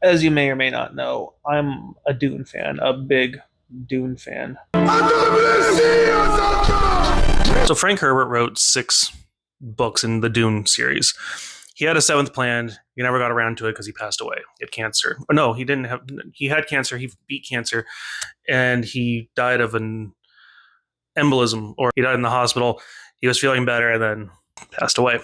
as you may or may not know, I'm a Dune fan, a big Dune fan. So Frank Herbert wrote 6 books in the Dune series. He had a 7th planned. He never got around to it because he passed away. He had cancer. Or no, he didn't have. He had cancer. He beat cancer, and he died of an embolism, or he died in the hospital. He was feeling better and then passed away.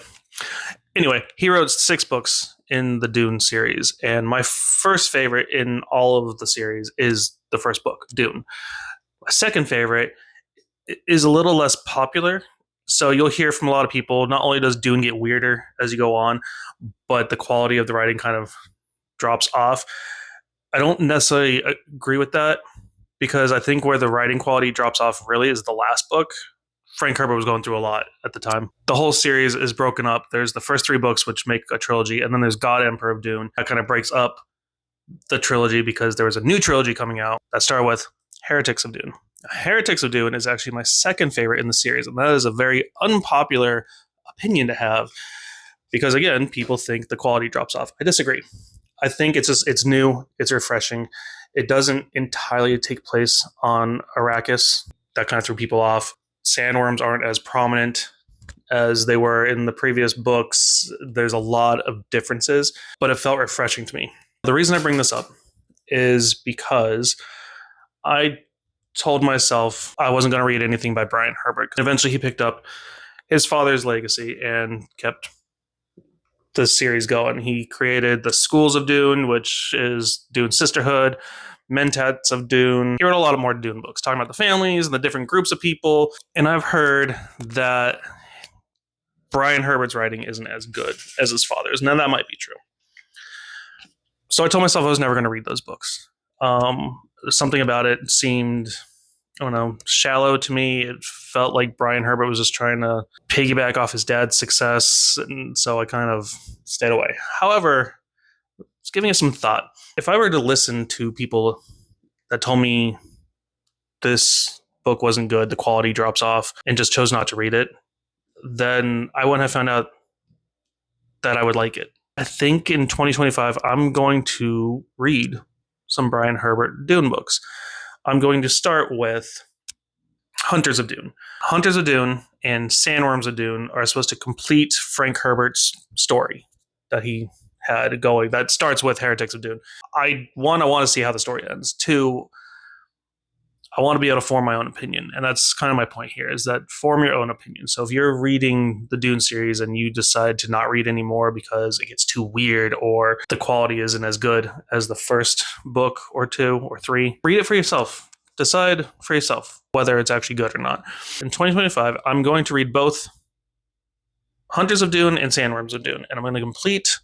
Anyway, he wrote 6 books in the Dune series, and my first favorite in all of the series is the first book, Dune. My second favorite is a little less popular. So you'll hear from a lot of people, not only does Dune get weirder as you go on, but the quality of the writing kind of drops off. I don't necessarily agree with that because I think where the writing quality drops off really is the last book. Frank Herbert was going through a lot at the time. The whole series is broken up. There's the first 3 books, which make a trilogy, and then there's God Emperor of Dune. That kind of breaks up the trilogy because there was a new trilogy coming out that started with Heretics of Dune. Heretics of Dune is actually my second favorite in the series, and that is a very unpopular opinion to have because, again, people think the quality drops off. I disagree. I think it's new, it's refreshing. It doesn't entirely take place on Arrakis. That kind of threw people off. Sandworms aren't as prominent as they were in the previous books. There's a lot of differences, but it felt refreshing to me. The reason I bring this up is because I told myself I wasn't going to read anything by Brian Herbert. Eventually, he picked up his father's legacy and kept the series going. He created the Schools of Dune, which is Dune Sisterhood, Mentats of Dune. He wrote a lot of more Dune books, talking about the families and the different groups of people. And I've heard that Brian Herbert's writing isn't as good as his father's. Now, that might be true. So I told myself I was never going to read those books. Something about it seemed, I don't know, shallow to me. It felt like Brian Herbert was just trying to piggyback off his dad's success, and so I kind of stayed away. However, it's giving it some thought. If I were to listen to people that told me this book wasn't good, the quality drops off, and just chose not to read it, then I wouldn't have found out that I would like it. I think in 2025, I'm going to read some Brian Herbert Dune books. I'm going to start with Hunters of Dune. Hunters of Dune and Sandworms of Dune are supposed to complete Frank Herbert's story that he had going. That starts with Heretics of Dune. I want to see how the story ends. 2, I want to be able to form my own opinion. And that's kind of my point here, is that form your own opinion. So if you're reading the Dune series and you decide to not read anymore because it gets too weird or the quality isn't as good as the first book or 2 or 3, read it for yourself. Decide for yourself whether it's actually good or not. In 2025, I'm going to read both Hunters of Dune and Sandworms of Dune, and I'm going to complete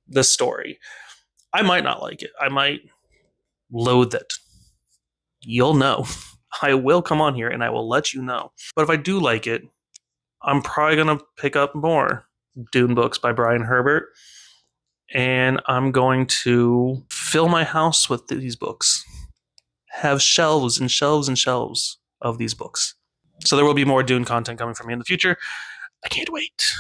the story. I might not like it. I might loathe it. You'll know. I will come on here and I will let you know. But if I do like it, I'm probably going to pick up more Dune books by Brian Herbert. And I'm going to fill my house with these books. Have shelves and shelves and shelves of these books. So there will be more Dune content coming from me in the future. I can't wait.